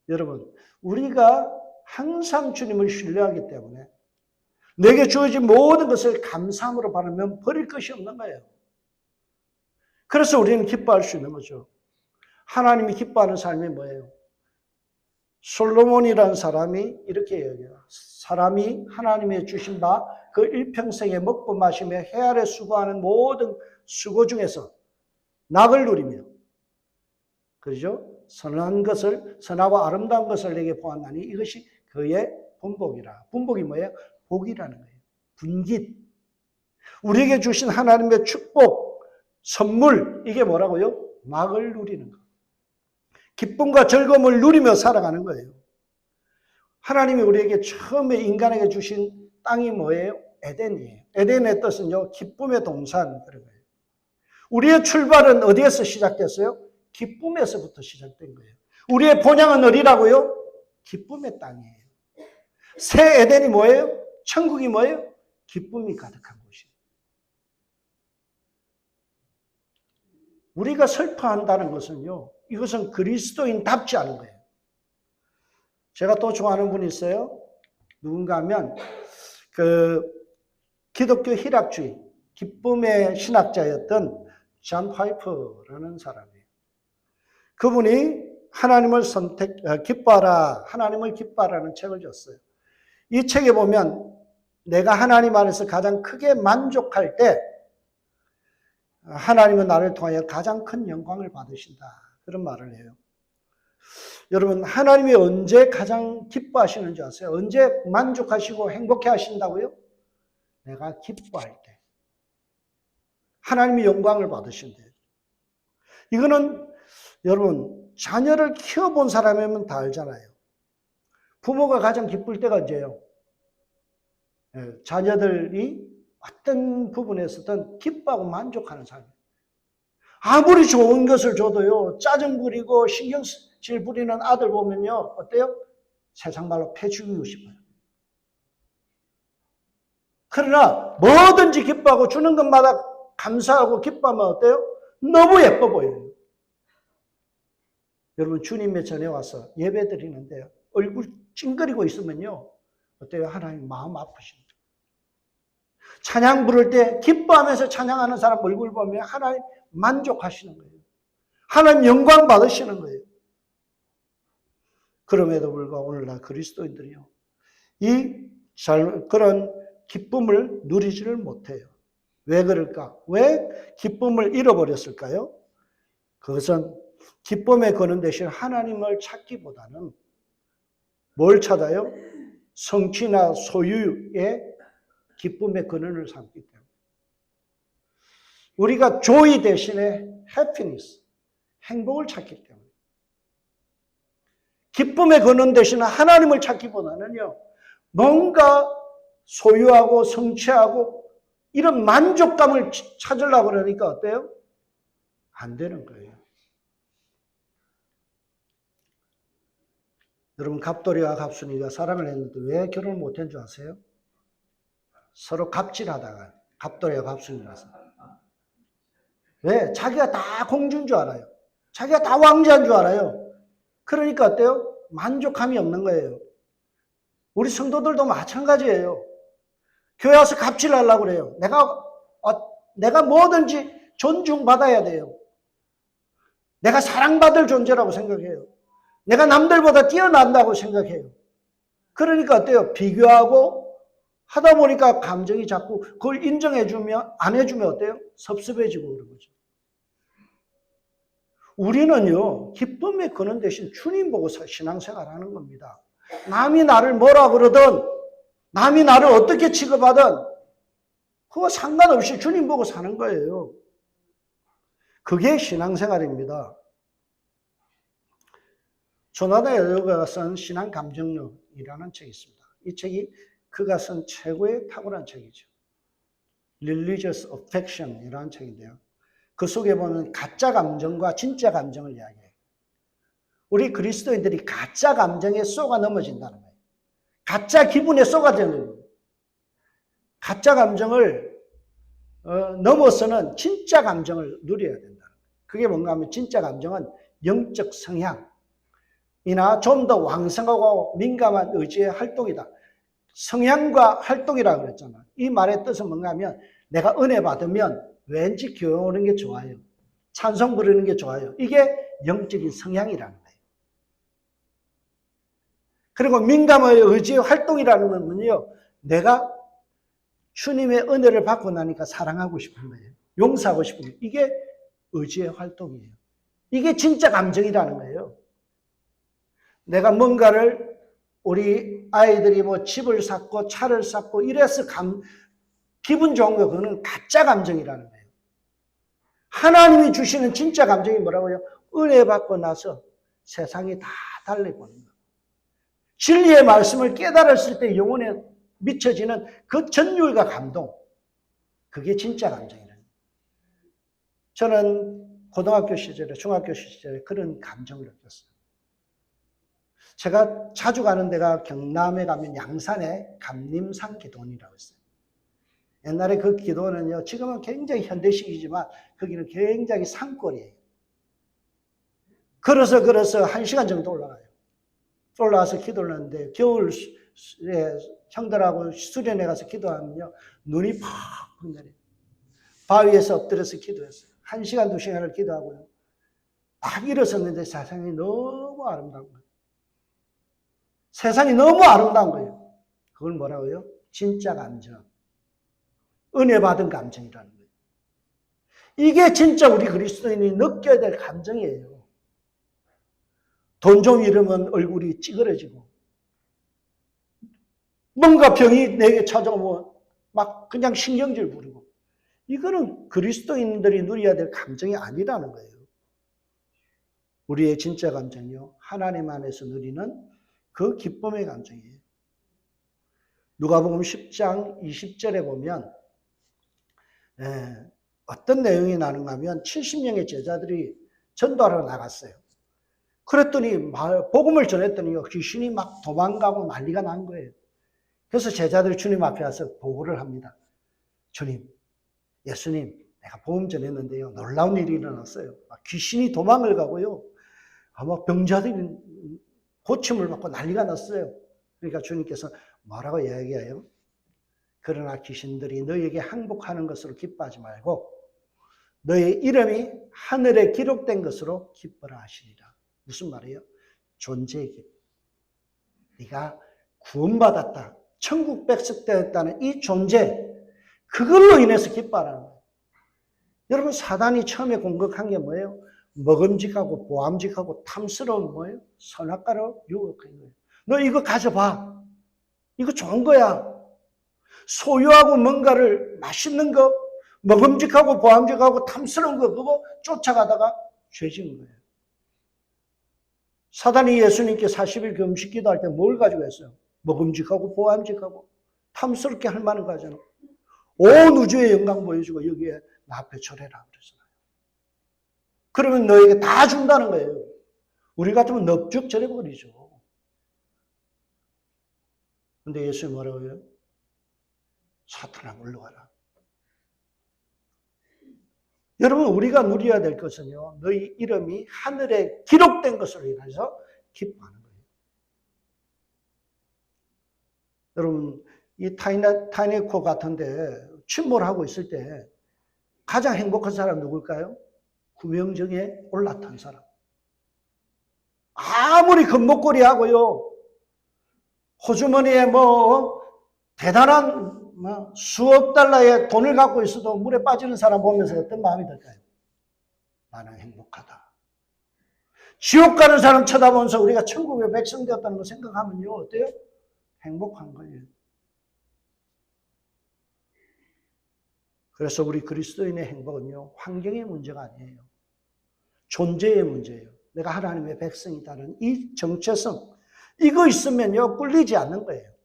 여러분, 우리가 항상 주님을 신뢰하기 때문에 내게 주어진 모든 것을 감사함으로 받으면 버릴 것이 없는 거예요. 그래서 우리는 기뻐할 수 있는 거죠. 하나님이 기뻐하는 삶이 뭐예요? 솔로몬이라는 사람이 이렇게 얘기해요. 사람이 하나님의 주신 바 그 일평생에 먹고 마시며 해 아래 수고하는 모든 수고 중에서 낙을 누리며, 그렇죠? 선한 것을, 선하고 아름다운 것을 내게 보았나니 이것이 그의 분복이라. 분복이 뭐예요? 복이라는 거예요. 분깃. 우리에게 주신 하나님의 축복, 선물, 이게 뭐라고요? 낙을 누리는 것. 기쁨과 즐거움을 누리며 살아가는 거예요. 하나님이 우리에게 처음에 인간에게 주신 땅이 뭐예요? 에덴이에요. 에덴의 뜻은요, 기쁨의 동산 그런 거예요. 우리의 출발은 어디에서 시작됐어요? 기쁨에서부터 시작된 거예요. 우리의 본향은 어디라고요? 기쁨의 땅이에요. 새 에덴이 뭐예요? 천국이 뭐예요? 기쁨이 가득한 곳이에요. 우리가 슬퍼한다는 것은요, 이것은 그리스도인답지 않은 거예요. 제가 또 좋아하는 분이 있어요. 누군가 하면 기독교 희락주의 기쁨의 신학자였던 존 파이퍼라는 사람이에요. 그분이 하나님을 기뻐하라, 하나님을 기뻐하라는 책을 줬어요. 이 책에 보면 내가 하나님 안에서 가장 크게 만족할 때 하나님은 나를 통하여 가장 큰 영광을 받으신다. 그런 말을 해요. 여러분, 하나님이 언제 가장 기뻐하시는 줄 아세요? 언제 만족하시고 행복해 하신다고요? 내가 기뻐할 때. 하나님이 영광을 받으신대요. 이거는 여러분, 자녀를 키워본 사람이면 다 알잖아요. 부모가 가장 기쁠 때가 언제예요? 자녀들이 어떤 부분에서든 기뻐하고 만족하는 삶이에요. 아무리 좋은 것을 줘도요, 짜증 부리고 신경질 부리는 아들 보면요, 어때요? 세상 말로 패 죽이고 싶어요. 그러나 뭐든지 기뻐하고 주는 것마다 감사하고 기뻐하면 어때요? 너무 예뻐 보여요. 여러분, 주님의 전에 와서 예배 드리는데 얼굴 찡그리고 있으면요, 어때요? 하나님 마음 아프십니다. 찬양 부를 때 기뻐하면서 찬양하는 사람 얼굴 보면 하나님 만족하시는 거예요. 하나님 영광 받으시는 거예요. 그럼에도 불구하고 오늘날 그리스도인들이요, 그런 기쁨을 누리지를 못해요. 왜 그럴까? 왜 기쁨을 잃어버렸을까요? 그것은 기쁨의 근원 대신 하나님을 찾기보다는 뭘 찾아요? 성취나 소유의 기쁨의 근원을 삼기 때문에. 우리가 joy 대신에 happiness, 행복을 찾기 때문에. 기쁨의 근원 대신에 하나님을 찾기보다는요, 뭔가 소유하고 성취하고 이런 만족감을 찾으려고 그러니까 어때요? 안 되는 거예요. 여러분, 갑돌이와 갑순이가 사랑을 했는데 왜 결혼을 못한 줄 아세요? 서로 갑질하다가, 갑돌이와 갑순이라서. 왜? 자기가 다 공주인 줄 알아요. 자기가 다 왕자인 줄 알아요. 그러니까 어때요? 만족감이 없는 거예요. 우리 성도들도 마찬가지예요. 교회 와서 갑질하려고 그래요. 내가 뭐든지 존중받아야 돼요. 내가 사랑받을 존재라고 생각해요. 내가 남들보다 뛰어난다고 생각해요. 그러니까 어때요? 비교하고 하다 보니까 감정이 자꾸 그걸 인정해주면, 안 해주면 어때요? 섭섭해지고 그런 거죠. 우리는요, 기쁨의 근원 대신 주님 보고 신앙생활 하는 겁니다. 남이 나를 뭐라 그러든, 남이 나를 어떻게 취급하든, 그거 상관없이 주님 보고 사는 거예요. 그게 신앙생활입니다. 조나단 에드워드가 쓴 신앙 감정론이라는 책이 있습니다. 이 책이 그가 쓴 최고의 탁월한 책이죠. Religious Affection이라는 책인데요. 그 속에 보면 가짜 감정과 진짜 감정을 이야기해요. 우리 그리스도인들이 가짜 감정에 쏘가 넘어진다는 거예요. 가짜 기분에 쏘가지는 거예요. 가짜 감정을 넘어서는 진짜 감정을 누려야 된다. 그게 뭔가 하면 진짜 감정은 영적 성향이나 좀 더 왕성하고 민감한 의지의 활동이다. 성향과 활동이라고 그랬잖아. 이 말의 뜻은 뭔가 하면 내가 은혜 받으면 왠지 교회 오는 게 좋아요. 찬송 부르는 게 좋아요. 이게 영적인 성향이라는 거예요. 그리고 민감의 의지의 활동이라는 건요, 내가 주님의 은혜를 받고 나니까 사랑하고 싶은 거예요. 용서하고 싶은 거예요. 이게 의지의 활동이에요. 이게 진짜 감정이라는 거예요. 내가 뭔가를 우리 아이들이 뭐 집을 샀고 차를 샀고 이래서 기분 좋은 거, 그거는 가짜 감정이라는 거예요. 하나님이 주시는 진짜 감정이 뭐라고요? 은혜 받고 나서 세상이 다 달라보는 거예요. 진리의 말씀을 깨달았을 때 영혼에 미쳐지는 그 전율과 감동, 그게 진짜 감정이라는 거예요. 저는 고등학교 시절에, 중학교 시절에 그런 감정을 느꼈어요. 제가 자주 가는 데가 경남에 가면 양산에 감림산 기도원이라고 있어요. 옛날에 그 기도원은요, 지금은 굉장히 현대식이지만 거기는 굉장히 산골이에요. 걸어서 1시간 정도 올라가요. 올라와서 기도를 하는데 겨울에 형들하고 수련회 가서 기도하면요, 눈이 팍 내려요. 바위에서 엎드려서 기도했어요. 1시간, 2시간을 기도하고요. 딱 일어섰는데 세상이 너무 아름다운 거예요. 세상이 너무 아름다운 거예요. 그걸 뭐라고요? 진짜 감정. 은혜 받은 감정이라는 거예요. 이게 진짜 우리 그리스도인이 느껴야 될 감정이에요. 돈 좀 잃으면 얼굴이 찌그러지고, 뭔가 병이 내게 찾아오면 막 그냥 신경질 부리고, 이거는 그리스도인들이 누려야 될 감정이 아니라는 거예요. 우리의 진짜 감정이요, 하나님 안에서 누리는 그 기쁨의 감정이에요. 누가복음 10장 20절에 보면 어떤 내용이 나는가 하면 70명의 제자들이 전도하러 나갔어요. 그랬더니 복음을 전했더니 귀신이 막 도망가고 난리가 난 거예요. 그래서 제자들이 주님 앞에 와서 보고를 합니다. 주님, 예수님, 내가 복음 전했는데요, 놀라운 일이 일어났어요. 귀신이 도망을 가고요, 아마 병자들이 고침을 받고 난리가 났어요. 그러니까 주님께서 뭐라고 이야기해요? 그러나 귀신들이 너에게 항복하는 것으로 기뻐하지 말고 너의 이름이 하늘에 기록된 것으로 기뻐라 하시리라. 무슨 말이에요? 존재의 기쁨. 네가 구원받았다, 천국 백성 되었다는 이 존재, 그걸로 인해서 기뻐하라는 거예요. 여러분, 사단이 처음에 공격한 게 뭐예요? 먹음직하고 보암직하고 탐스러운 뭐예요? 선악과로 유혹한 거예요. 너 이거 가져봐. 이거 좋은 거야. 소유하고 뭔가를 맛있는 거, 먹음직하고 보암직하고 탐스러운 거, 그거 쫓아가다가 죄진 거예요. 사단이 예수님께 40일 금식 기도할 때 뭘 가지고 했어요? 먹음직하고 보암직하고 탐스럽게 할 만한 거잖아. 온 우주의 영광 보여주고 여기에 나 앞에 절해라 그러잖아요. 그러면 너에게 다 준다는 거예요. 우리 같으면 넙죽 절해버리죠. 근데 예수님 뭐라고 해요? 사탄아 물러가라. 여러분, 우리가 누려야 될 것은요, 너희 이름이 하늘에 기록된 것으로 인해서 기뻐하는 거예요. 여러분, 이 타이네코 같은데 침몰하고 있을 때 가장 행복한 사람 누굴까요? 구명정에 올라탄 사람. 아무리 금목걸이 하고요, 호주머니에 대단한 수억 달러의 돈을 갖고 있어도 물에 빠지는 사람 보면서 어떤 마음이 들까요? 나는 행복하다. 지옥 가는 사람 쳐다보면서 우리가 천국의 백성 되었다는 거 생각하면요, 어때요? 행복한 거예요. 그래서 우리 그리스도인의 행복은요, 환경의 문제가 아니에요. 존재의 문제예요. 내가 하나님의 백성이다는 이 정체성, 이거 있으면요, 꿀리지 않는 거예요.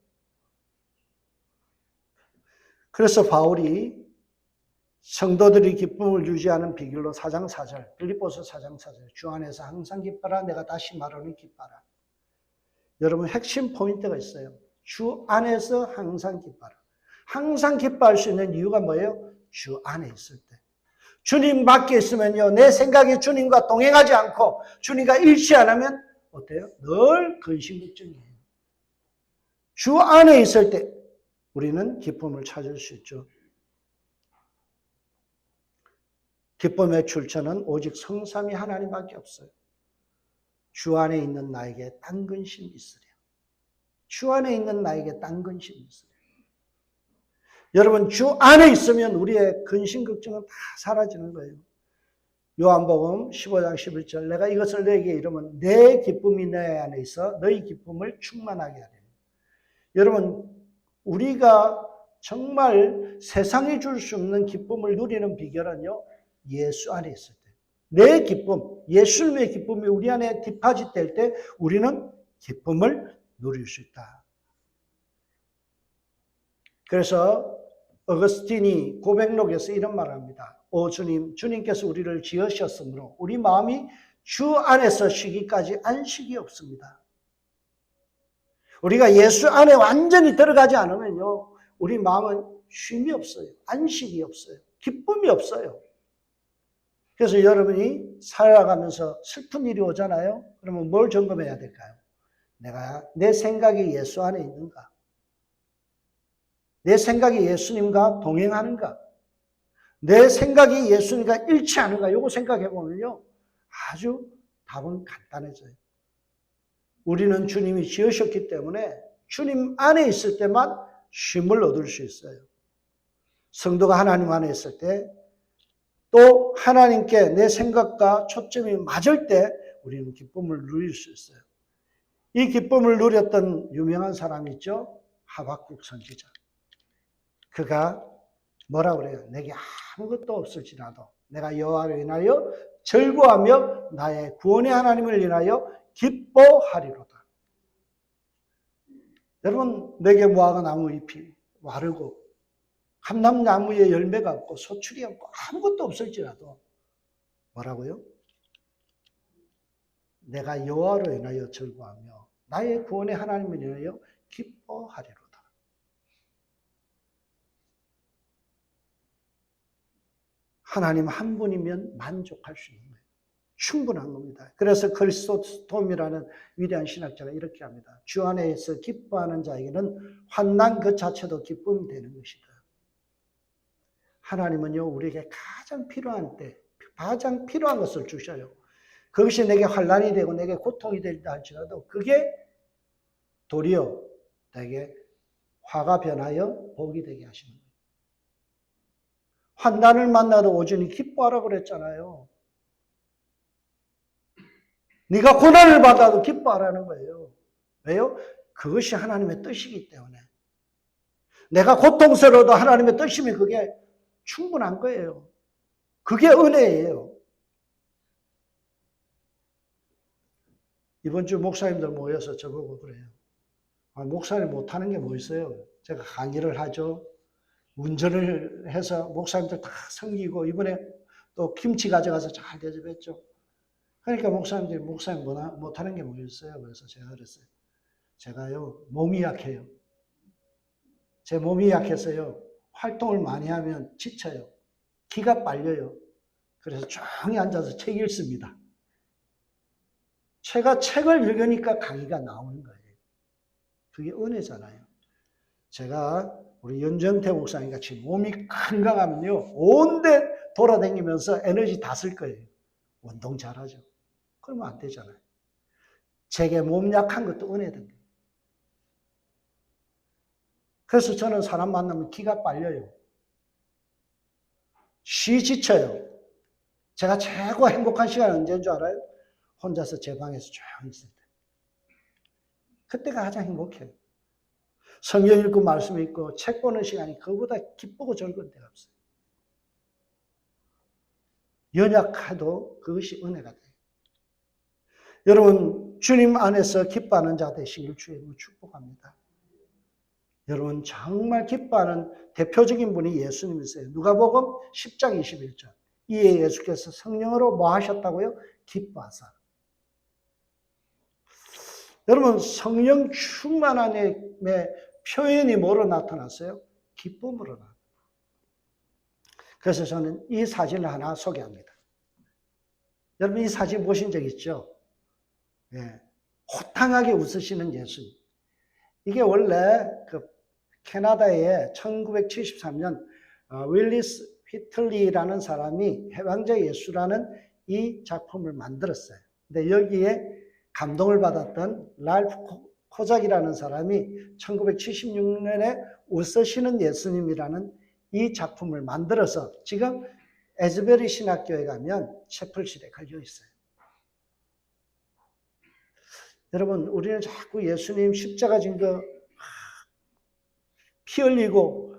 그래서 바울이 성도들이 기쁨을 유지하는 비결로 4장 4절, 빌립보서 4장 4절, 주 안에서 항상 기뻐라, 내가 다시 말하니 기뻐라. 여러분, 핵심 포인트가 있어요. 주 안에서 항상 기뻐라. 항상 기뻐할 수 있는 이유가 뭐예요? 주 안에 있을 때. 주님 밖에 있으면요, 내 생각이 주님과 동행하지 않고 주님과 일치 안 하면 어때요? 늘 근심걱정이에요. 주 안에 있을 때 우리는 기쁨을 찾을 수 있죠. 기쁨의 출처는 오직 성삼위 하나님밖에 없어요. 주 안에 있는 나에게 딴 근심이 있으랴. 주 안에 있는 나에게 딴 근심이 있으랴. 여러분, 주 안에 있으면 우리의 근심 걱정은 다 사라지는 거예요. 요한복음 15장 11절, 내가 이것을 너에게 이르면 내 기쁨이 내 안에 있어 너희 기쁨을 충만하게 하리라. 여러분, 우리가 정말 세상이 줄 수 없는 기쁨을 누리는 비결은요, 예수 안에 있을 때. 내 기쁨, 예수님의 기쁨이 우리 안에 디파짓 될 때 우리는 기쁨을 누릴 수 있다. 그래서 어거스틴이 고백록에서 이런 말을 합니다. 오 주님, 주님께서 우리를 지으셨으므로 우리 마음이 주 안에서 쉬기까지 안식이 없습니다. 우리가 예수 안에 완전히 들어가지 않으면요, 우리 마음은 쉼이 없어요. 안식이 없어요. 기쁨이 없어요. 그래서 여러분이 살아가면서 슬픈 일이 오잖아요. 그러면 뭘 점검해야 될까요? 내 생각이 예수 안에 있는가? 내 생각이 예수님과 동행하는가? 내 생각이 예수님과 일치하는가? 이거 생각해 보면요, 아주 답은 간단해져요. 우리는 주님이 지으셨기 때문에 주님 안에 있을 때만 쉼을 얻을 수 있어요. 성도가 하나님 안에 있을 때, 또 하나님께 내 생각과 초점이 맞을 때 우리는 기쁨을 누릴 수 있어요. 이 기쁨을 누렸던 유명한 사람이 있죠. 하박국 선지자. 그가 뭐라 그래요? 내게 아무것도 없을지라도 내가 여호와를 인하여 절구하며 나의 구원의 하나님을 인하여 기뻐하리로다. 여러분, 내게 무화과 나무 잎이 마르고 감람나무에 열매가 없고 소출이 없고 아무것도 없을지라도 뭐라고요? 내가 여호와로 인하여 절구하며 나의 구원의 하나님을 인하여 기뻐하리로다. 하나님 한 분이면 만족할 수 있는 거예요. 충분한 겁니다. 그래서 크리스토스톰이라는 위대한 신학자가 이렇게 합니다. 주 안에서 기뻐하는 자에게는 환난 그 자체도 기쁨이 되는 것이다. 하나님은요, 우리에게 가장 필요한 때, 가장 필요한 것을 주셔요. 그것이 내게 환난이 되고 내게 고통이 될다 할지라도 그게 도리어 내게 화가 변하여 복이 되게 하시는 거예요. 환난을 만나도 오전히 기뻐하라고 그랬잖아요. 네가 고난을 받아도 기뻐하라는 거예요. 왜요? 그것이 하나님의 뜻이기 때문에. 내가 고통스러워도 하나님의 뜻이면 그게 충분한 거예요. 그게 은혜예요. 이번 주 목사님들 모여서 저보고 그래요. 목사님 못하는 게 뭐 있어요? 제가 강의를 하죠. 운전을 해서 목사님들 다 섬기고 이번에 또 김치 가져가서 잘 대접했죠. 그러니까 목사님들이 목사님 못하는 게 뭐 있어요? 그래서 제가 그랬어요. 제가요, 몸이 약해요. 제 몸이 약해서요, 활동을 많이 하면 지쳐요. 기가 빨려요. 그래서 조용히 앉아서 책 읽습니다. 제가 책을 읽으니까 강의가 나오는 거예요. 그게 은혜잖아요. 제가 우리 연정태 목사님 같이 몸이 건강하면요, 온데 돌아다니면서 에너지 다 쓸 거예요. 운동 잘하죠. 그러면 안 되잖아요. 제게 몸 약한 것도 은혜된 거예요. 그래서 저는 사람 만나면 기가 빨려요. 지쳐요. 제가 최고 행복한 시간은 언제인 줄 알아요? 혼자서 제 방에서 조용히 있을 때. 그때가 가장 행복해요. 성경 읽고 말씀 읽고 책 보는 시간이 그보다 기쁘고 즐거운 데가 없어요. 연약해도 그것이 은혜가 돼요. 여러분, 주님 안에서 기뻐하는 자 되시길 주님으로 축복합니다. 여러분, 정말 기뻐하는 대표적인 분이 예수님이세요. 누가복음 10장 21절. 이에 예수께서 성령으로 뭐 하셨다고요? 기뻐하사. 여러분, 성령 충만함의 표현이 뭐로 나타났어요? 기쁨으로 나타났어요. 그래서 저는 이 사진을 하나 소개합니다. 여러분, 이 사진 보신 적 있죠? 예, 호탕하게 웃으시는 예수님. 이게 원래 그 캐나다에 1973년 윌리스 휘틀리라는 사람이 해방자 예수라는 이 작품을 만들었어요. 근데 여기에 감동을 받았던 랄프 코작이라는 사람이 1976년에 웃으시는 예수님이라는 이 작품을 만들어서 지금 에즈베리 신학교에 가면 채플실에 걸려 있어요. 여러분, 우리는 자꾸 예수님 십자가 진 거 피 흘리고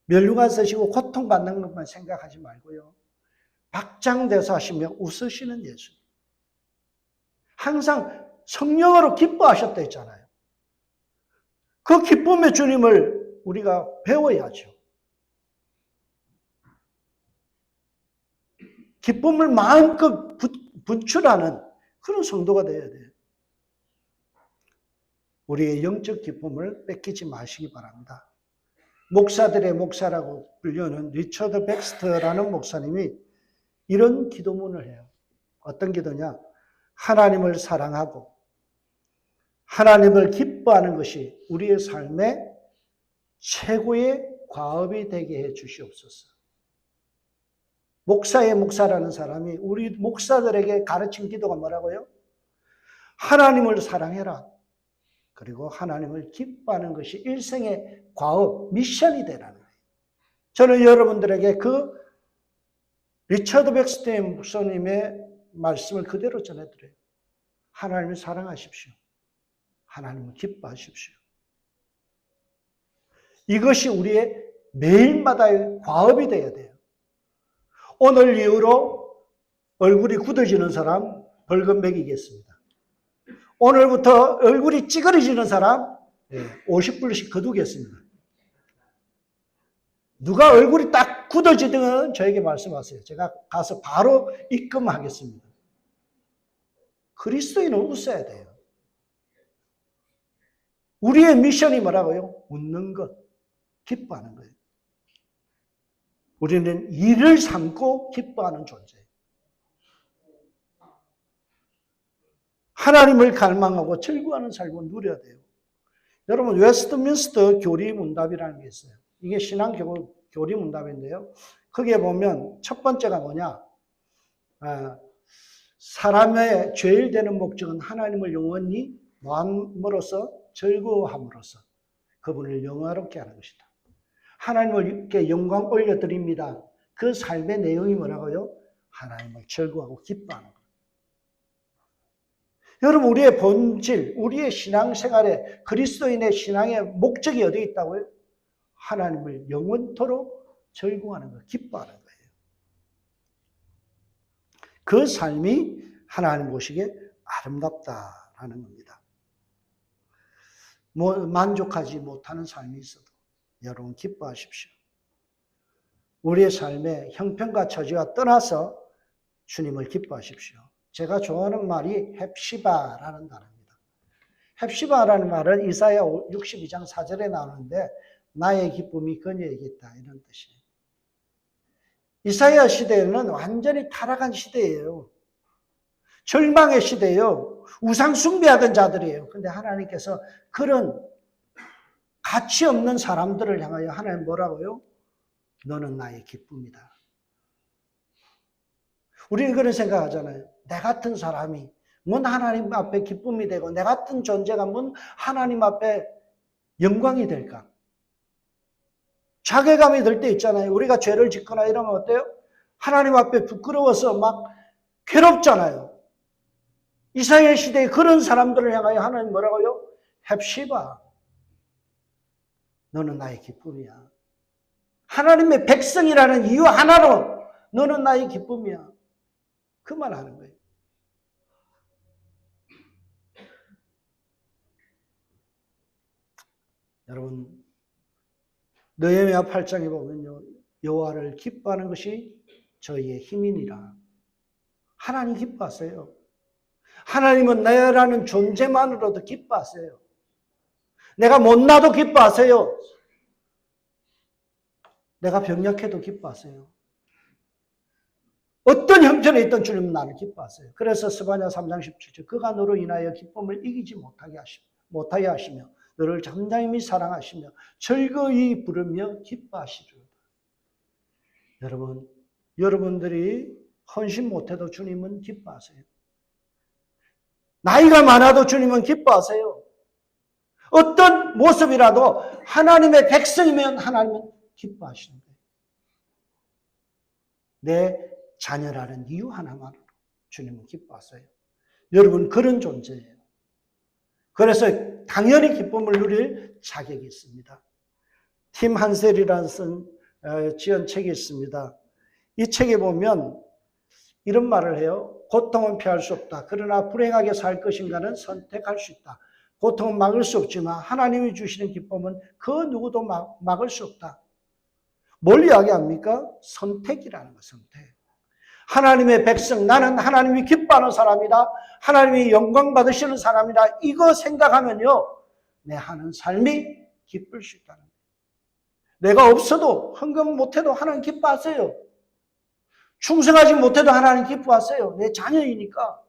면류관 쓰시고 고통받는 것만 생각하지 말고요. 박장대소하시며 웃으시는 예수님. 항상 성령으로 기뻐하셨다 했잖아요. 그 기쁨의 주님을 우리가 배워야죠. 기쁨을 마음껏 분출하는 그런 성도가 되어야 돼요. 우리의 영적 기쁨을 뺏기지 마시기 바랍니다. 목사들의 목사라고 불리는 리처드 백스터라는 목사님이 이런 기도문을 해요. 어떤 기도냐? 하나님을 사랑하고 하나님을 기뻐하는 것이 우리의 삶의 최고의 과업이 되게 해 주시옵소서. 목사의 목사라는 사람이 우리 목사들에게 가르친 기도가 뭐라고요? 하나님을 사랑해라. 그리고 하나님을 기뻐하는 것이 일생의 과업, 미션이 되라는 거예요. 저는 여러분들에게 그 리처드 백스터 목사님의 말씀을 그대로 전해드려요. 하나님을 사랑하십시오. 하나님을 기뻐하십시오. 이것이 우리의 매일마다의 과업이 되어야 돼요. 오늘 이후로 얼굴이 굳어지는 사람 벌금 매기겠습니다. 오늘부터 얼굴이 찌그러지는 사람 50불씩 거두겠습니다. 누가 얼굴이 딱 굳어지든 저에게 말씀하세요. 제가 가서 바로 입금하겠습니다. 그리스도인은 웃어야 돼요. 우리의 미션이 뭐라고요? 웃는 것, 기뻐하는 거예요. 우리는 일을 삼고 기뻐하는 존재예요. 하나님을 갈망하고 즐거워하는 삶을 누려야 돼요. 여러분, 웨스트민스터 교리문답이라는 게 있어요. 이게 신앙 교리문답인데요. 거기에 보면 첫 번째가 뭐냐? 사람의 죄일 되는 목적은 하나님을 영원히 뭐함으로써 즐거워함으로써 그분을 영화롭게 하는 것이다. 하나님을 이렇게 영광 올려드립니다. 그 삶의 내용이 뭐라고요? 하나님을 즐거워하고 기뻐하는 것. 여러분, 우리의 본질, 우리의 신앙생활에 그리스도인의 신앙의 목적이 어디에 있다고요? 하나님을 영원토록 즐거워하는 것, 기뻐하는 거예요. 그 삶이 하나님 보시기에 아름답다라는 겁니다. 만족하지 못하는 삶이 있어도 여러분 기뻐하십시오. 우리의 삶의 형편과 처지와 떠나서 주님을 기뻐하십시오. 제가 좋아하는 말이 헵시바라는 단어입니다. 헵시바라는 말은 이사야 62장 4절에 나오는데 나의 기쁨이 그녀에게 있다 이런 뜻이에요. 이사야 시대에는 완전히 타락한 시대예요. 절망의 시대예요. 우상 숭배하던 자들이에요. 근데 하나님께서 그런 가치 없는 사람들을 향하여 하나님 뭐라고요? 너는 나의 기쁨이다. 우리는 그런 생각하잖아요. 내 같은 사람이 뭔 하나님 앞에 기쁨이 되고 내 같은 존재가 뭔 하나님 앞에 영광이 될까? 자괴감이 들 때 있잖아요. 우리가 죄를 짓거나 이러면 어때요? 하나님 앞에 부끄러워서 막 괴롭잖아요. 이사야 시대에 그런 사람들을 향하여 하나님 뭐라고요? 헵시바, 너는 나의 기쁨이야. 하나님의 백성이라는 이유 하나로 너는 나의 기쁨이야. 그 말 하는 거예요. 여러분, 느헤미야 8장에 보면요, 여호와를 기뻐하는 것이 저희의 힘이니라. 하나님 기뻐하세요. 하나님은 나라는 존재만으로도 기뻐하세요. 내가 못나도 기뻐하세요. 내가 병약해도 기뻐하세요. 어떤 형편에 있던 주님은 나를 기뻐하세요. 그래서 스바냐 3장 17절 그가 너로 인하여 기쁨을 이기지 못하게 하시며 너를 잠잠히 사랑하시며 즐거이 부르며 기뻐하시리로다. 여러분, 여러분들이 헌신 못해도 주님은 기뻐하세요. 나이가 많아도 주님은 기뻐하세요. 어떤 모습이라도 하나님의 백성이면 하나님은 기뻐하시는 거예요. 내 자녀라는 이유 하나만으로 주님은 기뻐하세요. 여러분, 그런 존재예요. 그래서 당연히 기쁨을 누릴 자격이 있습니다. 팀 한셀이라는 지은 책이 있습니다. 이 책에 보면 이런 말을 해요. 고통은 피할 수 없다. 그러나 불행하게 살 것인가는 선택할 수 있다. 고통은 막을 수 없지만 하나님이 주시는 기쁨은 그 누구도 막을 수 없다. 뭘 이야기합니까? 선택이라는 거, 선택. 하나님의 백성, 나는 하나님이 기뻐하는 사람이다. 하나님이 영광 받으시는 사람이다. 이거 생각하면요, 내 하는 삶이 기쁠 수 있다는 거예요. 내가 없어도, 헌금 못해도 하나님 기뻐하세요. 충성하지 못해도 하나님 기뻐하세요. 내 자녀이니까.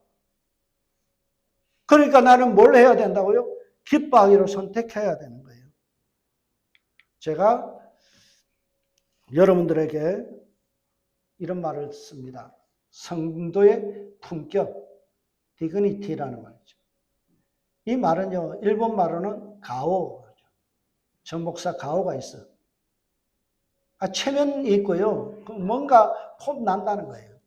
그러니까 나는 뭘 해야 된다고요? 기뻐하기로 선택해야 되는 거예요. 제가 여러분들에게 이런 말을 씁니다. 성도의 품격, 디그니티라는 말이죠. 이 말은요, 일본 말로는 가오. 전 목사 가오가 있어요. 체면이 있고요. 뭔가 폼 난다는 거예요.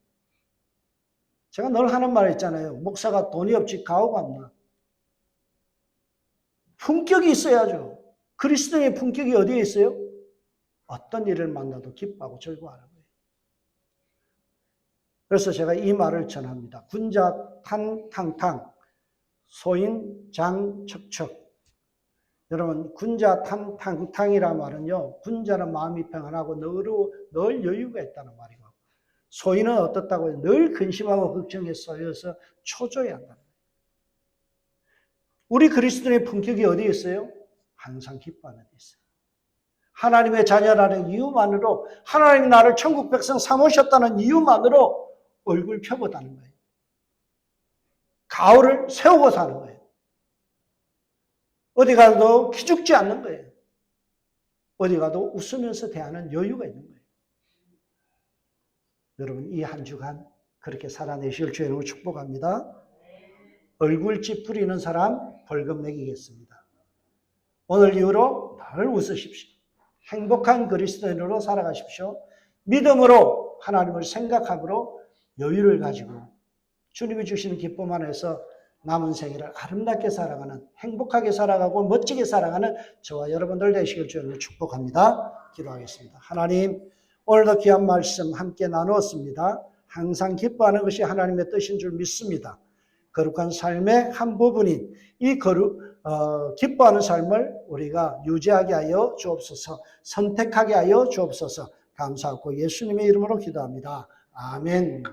제가 늘 하는 말 있잖아요. 목사가 돈이 없지 가오가 없나. 품격이 있어야죠. 그리스도의 품격이 어디에 있어요? 어떤 일을 만나도 기뻐하고 즐거워하는 거예요. 그래서 제가 이 말을 전합니다. 군자 탕탕탕, 소인 장척척. 여러분, 군자 탕탕탕이라는 말은요, 군자는 마음이 평안하고 늘 여유가 있다는 말이고, 소인은 어떻다고요? 늘 근심하고 걱정에 쌓여서 초조해한다는 거예요. 우리 그리스도의 품격이 어디에 있어요? 항상 기뻐하는 데 있어요. 하나님의 자녀라는 이유만으로, 하나님이 나를 천국 백성 삼으셨다는 이유만으로 얼굴 펴보다는 거예요. 가오를 세우고 사는 거예요. 어디 가도 기죽지 않는 거예요. 어디 가도 웃으면서 대하는 여유가 있는 거예요. 여러분, 이 한 주간 그렇게 살아내실 주의 이름으로 축복합니다. 얼굴 찌푸리는 사람 벌금 매기겠습니다. 오늘 이후로 늘 웃으십시오. 행복한 그리스도인으로 살아가십시오. 믿음으로 하나님을 생각함으로 여유를 가지고 주님이 주시는 기쁨 안에서 남은 생애를 아름답게 살아가는, 행복하게 살아가고 멋지게 살아가는 저와 여러분들 되시길 주님을 축복합니다. 기도하겠습니다. 하나님, 오늘도 귀한 말씀 함께 나누었습니다. 항상 기뻐하는 것이 하나님의 뜻인 줄 믿습니다. 거룩한 삶의 한 부분인 이 기뻐하는 삶을 우리가 유지하게 하여 주옵소서, 선택하게 하여 주옵소서. 감사하고 예수님의 이름으로 기도합니다. 아멘.